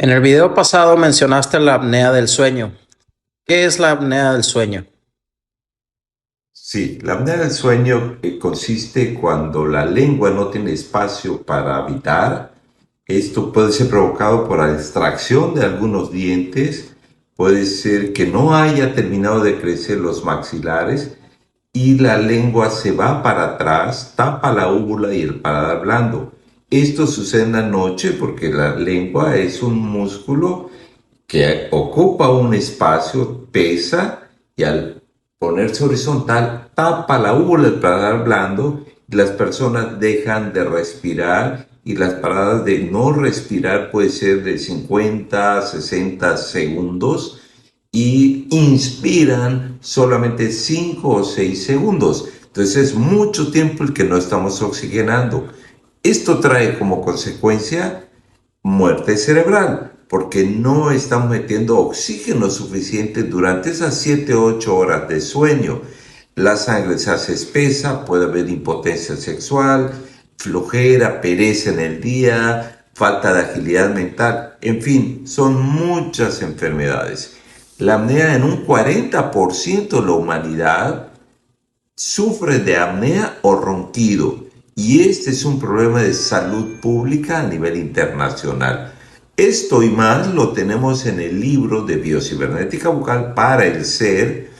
En el video pasado mencionaste la apnea del sueño. ¿Qué es la apnea del sueño? Sí, la apnea del sueño consiste cuando la lengua no tiene espacio para habitar. Esto puede ser provocado por la extracción de algunos dientes, puede ser que no haya terminado de crecer los maxilares y la lengua se va para atrás, tapa la úvula y el paladar blando. Esto sucede en la noche porque la lengua es un músculo que ocupa un espacio, pesa y al ponerse horizontal tapa la úvula del paladar blando y las personas dejan de respirar y las paradas de no respirar puede ser de 50 a 60 segundos y inspiran solamente 5 o 6 segundos. Entonces es mucho tiempo el que no estamos oxigenando. Esto trae como consecuencia muerte cerebral, porque no estamos metiendo oxígeno suficiente durante esas 7 o 8 horas de sueño. La sangre se hace espesa, puede haber impotencia sexual, flojera, pereza en el día, falta de agilidad mental, en fin, son muchas enfermedades. La apnea en un 40% de la humanidad sufre de apnea o ronquido y este es un problema de salud pública a nivel internacional. Esto y más lo tenemos en el libro de Biocibernética Bucal para el Ser,